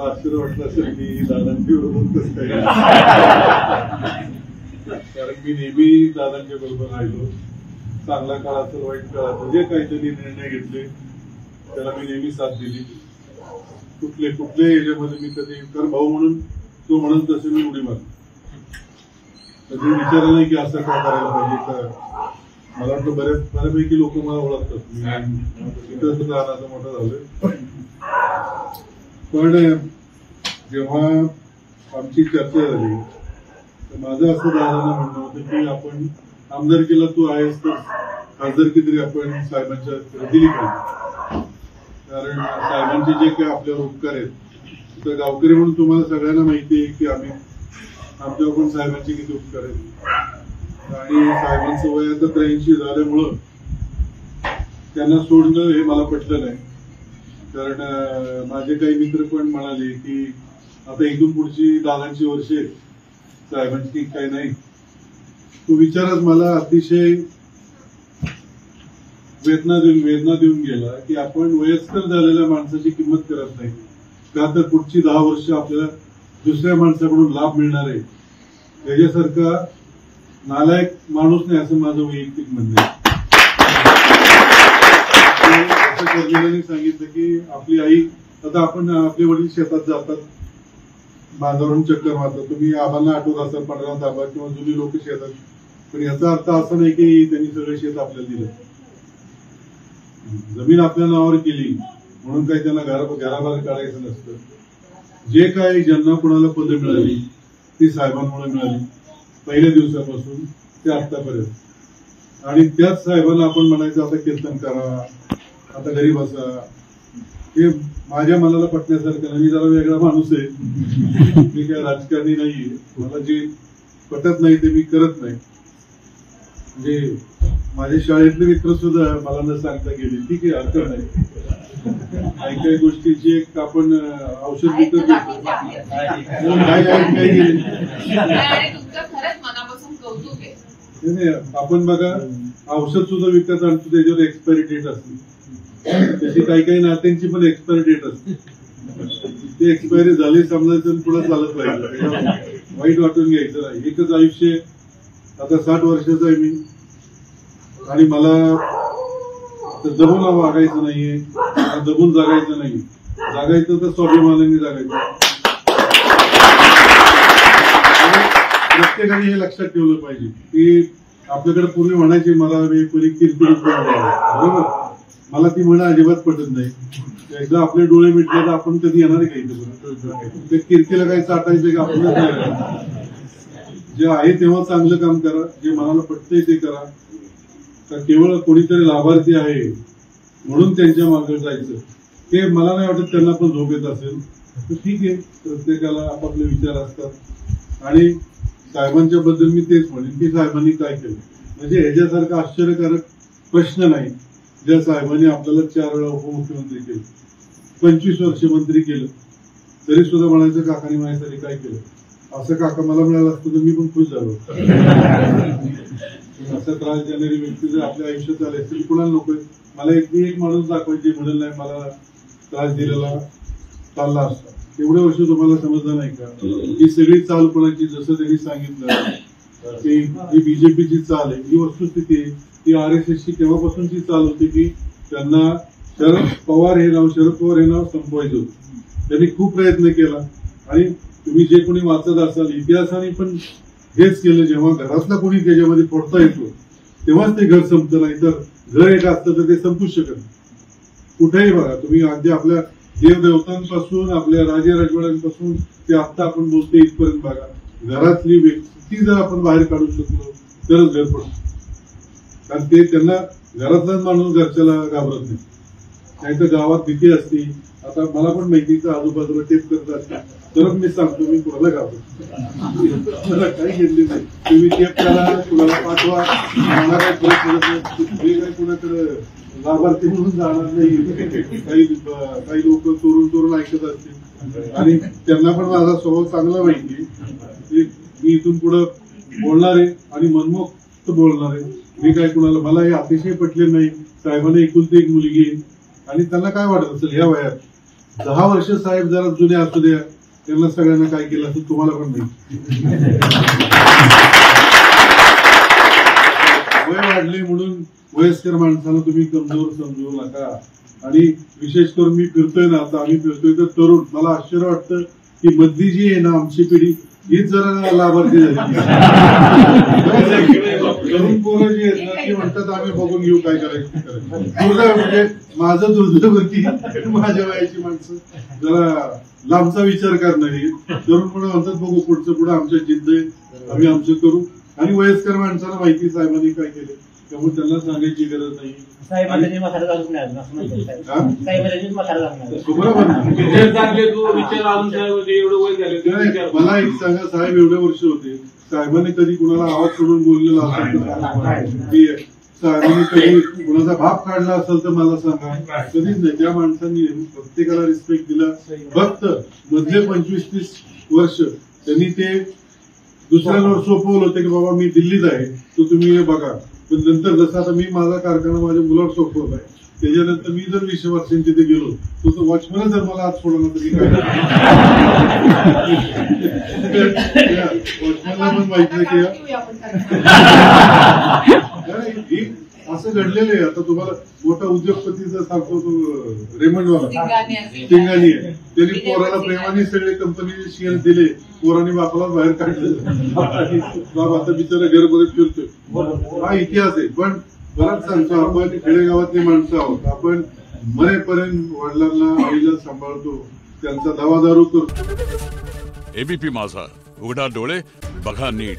तुम्हाला आश्चर्य वाटलं असेल मी दादांच्या बरोबर कसं काय, कारण मी नेहमी दादांच्या बरोबर राहिलो. चांगला काळ असेल वाईट काळ असेल जे काही त्यांनी निर्णय घेतले त्याला मी नेहमी साथ दिली. कुठल्या याच्यामध्ये मी कधी, कारण भाऊ म्हणून तो म्हणून तसे मी उडी मारली. कधी विचारलं नाही की असं का करायला पाहिजे का. मला वाटतं बऱ्यापैकी लोक मला ओळखतात, मी इथं सुद्धा लहानाचं मोठं झालोय. पण जेव्हा आमची चर्चा झाली तर माझं असं दादांना म्हणणं होतं की आपण आमदारकीला तू आहेस तर खासदारकी तरी आपण साहेबांच्या दिली पाहिजे. कारण साहेबांचे जे काही आपल्यावर उपकार आहेत तर गावकरी म्हणून तुम्हाला सगळ्यांना माहिती आहे की आम्ही आमच्यावर पण साहेबांचे किती उपकार आहेत. आणि साहेबांचं वय आता 83 झाल्यामुळं त्यांना सोडणं हे मला पटलं नाही. कारण माझे काही मित्र पण म्हणाले की आता इथून पुढची दादांची वर्षे साहेबांची काही नाही. तो विचारच मला अतिशय वेदना देऊन गेला की आपण वयस्कर झालेल्या माणसाची किंमत करत नाही का, तर पुढची 10 वर्ष आपल्याला दुसऱ्या माणसाकडून लाभ मिळणार आहे. याच्यासारखा नालायक माणूस नाही असं माझं वैयक्तिक म्हणणं आहे. कर्मचाऱ्यांनी सांगितलं की आपली आई, आता आपण आपले वडील शेतात जातात, बाजारून चक्कर मारतात. तुम्ही आम्हाला आठवत असाल 15 ताबा किंवा जुनी लोक शेतात. पण याचा अर्थ असा नाही की त्यांनी सगळं शेत आपल्याला दिलं. जमीन आपल्या नावावर केली म्हणून काही त्यांना घराबाहेर काढायचं नसतं. जे काही ज्यांना कुणाला पदं मिळाली ती साहेबांमुळे मिळाली, पहिल्या दिवसापासून ते आतापर्यंत. आणि त्याच साहेबांना आपण म्हणायचं आता कीर्तन करा, आता घरी बसा, हे माझ्या मनाला पटण्यासारखं नाही. मी जरा वेगळा माणूस आहे, मी काय राजकारणी नाहीये. मला जे पटत नाही ते मी करत नाही. म्हणजे माझे शाळेतले मित्र सुद्धा मला न सांगता गेले ठीक आहे हरकत नाही. काही गोष्टीची एक आपण औषध विकत घेतो नाही. आपण बघा औषध सुद्धा विकत आणतो त्याच्यावर एक्सपायरी डेट असते. त्याची काही नात्यांची पण एक्सपायरी डेट असते. ते एक्सपायरी झाली समजायचं पुढे चालत राहिलं, वाईट वाटून घ्यायचं नाही. एकच आयुष्य, आता 60 वर्षाचा आहे मी आणि मला दबून वागायचं नाहीये, दबून जगायचं नाही. जगायचं तर स्वाभिमानाने जगायचं. प्रत्येकाने हे लक्षात ठेवलं पाहिजे की आपल्याकडे पूर्वी म्हणायची मला कोणी किरकिरी बरोबर, मला ती म्हणणं अजिबात पटत नाही. एकदा आपले डोळे मिटले तर आपण कधी येणार आहे काही ते किरकिरीला काही चाटायचं की आपण जे आहे तेव्हा चांगलं काम करा, जे मनाला पटतंय ते करा. तर केवळ कोणीतरी लाभार्थी आहे म्हणून त्यांच्या मागे जायचं ते मला नाही वाटत त्यांना पण झोप येत असेल तर ठीक आहे. प्रत्येकाला आपापले विचार असतात. आणि साहेबांच्या बद्दल मी तेच म्हणेन की साहेबांनी काय केलं म्हणजे ह्याच्यासारखा आश्चर्यकारक प्रश्न नाही. ज्या साहेबांनी आपल्याला 4 वेळा उपमुख्यमंत्री केलं, 25 वर्ष मंत्री केलं, तरी सुद्धा म्हणायचं काकांनी माझ्यासाठी काय केलं. असं काका मला मिळालं असतं तर मी पण खुश झालो. असा त्रास देणारी व्यक्ती जर आपल्या आयुष्यात आले तरी कुणाला नको. मला एक माणूस दाखवायचे म्हणून नाही मला त्रास दिलेला चालला असता. एवढे वर्ष तुम्हाला समजलं नाही का ही सगळी चाल कोणाची, जसं त्यांनी सांगितलं की ही बीजेपीची चाल आहे, ही वस्तुस्थिती आहे. ती RSSची तेव्हापासूनची चाल होती की त्यांना शरद पवार हे नाव संपवायचं होतं. त्यांनी खूप प्रयत्न केला. आणि तुम्ही जे कोणी वाचत असाल इतिहासाने पण हेच केलं. जेव्हा घरातला कोणी त्याच्यामध्ये फोडता येतो तेव्हाच ते घर संपतं, नाही तर घर एक असतं तर ते संपूच शकत नाही. कुठेही बघा तुम्ही, अगदी आपल्या देवदेवतांपासून आपल्या राजे राजवाड्यांपासून ते आता आपण बोलतो इथपर्यंत बघा, घरातली व्यक्ती जर आपण बाहेर काढू शकलो तरच घर पडतो. कारण ते त्यांना घरातलाच माणूस घरच्याला घाबरत नाही, नाहीतर गावात भीती असते. आता मला पण माहितीचं आजूबाजूला टेप करत असतात तरच मी सांगतो मी कुणाला घाबरतो. मला काही घेतली नाही. तुम्ही टेप करा, कुणाला पाठवा, मला काय फरक पडत नाही. मी काही कुणाकडे लाभार्थी म्हणून जाणार नाही. काही लोक चोरून ऐकत असतील आणि त्यांना पण माझा स्वभाव चांगला माहिती. मी इथून पुढे बोलणार आहे आणि मनमोक्त बोलणार आहे. मी काय कुणाला, मला हे अतिशय पटले नाही. साहेबांना एकुलती एक मुलगी आणि त्यांना काय वाटत असेल ह्या वयात 10 वर्ष साहेब जरा जुने असू द्या, त्यांना सगळ्यांना काय केलं असं तुम्हाला पण माहिती. वय वाढले म्हणून वयस्कर माणसाला तुम्ही कमजोर समजू नका. आणि विशेष करून मी फिरतोय ना, आता आम्ही फिरतोय तर तरुण, मला आश्चर्य वाटतं की मधली जी आहे ना आमची पिढी हीच जरा लाभार्थी झाली. तरुण पोरं जी आहेत ना ती म्हणतात आम्ही बघून घेऊ काय करायचं दुर्दैव, म्हणजे माझं दुर्दैव की माझ्या वयाची माणसं जरा लांबचा विचार करणारी तरुण म्हणतात बघू पुढचं पुढे आमच्या जिद्द आहे, आम्ही आमचं करू. आणि वयस्कर माणसाला माहिती साहेबांनी काय केलं, त्यामुळे त्यांना सांगायची गरज नाही. मला एक सांगा, साहेब एवढे वर्ष होते, साहेबांनी कधी कुणाला आवाज सोडून बोललेला असेल, साहेबांनी कधी कुणाचा भाप काढला असेल तर मला सांगा. कधीच नाही. त्या माणसांनी प्रत्येकाला रिस्पेक्ट दिला. फक्त मधले 25-30 वर्ष त्यांनी ते दुसऱ्यांवर सोपवलं होतं की बाबा मी दिल्लीत आहे तर तुम्ही हे बघा. पण नंतर जसं आता मी माझा कारखाना माझ्या मुलावर सोपवलाय, त्याच्यानंतर मी जर 20 वर्षांनी तिथे गेलो तो वॉचमॅन जर मला आज सोडला तर मी काय वॉचमॅनला पण माहित नाही की असं घडलेलं आहे. आता तुम्हाला मोठा उद्योगपतीचा सांगतो तो रेमंडवाला सिंगानी आहे, त्यांनी पोराला प्रेमाने सगळे कंपनीचे शेअर दिले, पोराने बापाला बाहेर काढलं, बाबा आता बिचारा घरमध्ये फिरतोय. हा इतिहास आहे. पण बराच सांगतो, आपण खेडेगावातली माणसं आहोत, आपण मरेपर्यंत वडिलांना आईला सांभाळतो, त्यांचा दवादारू करतो. एबीपी माझा, उघडा डोळे बघा नीट.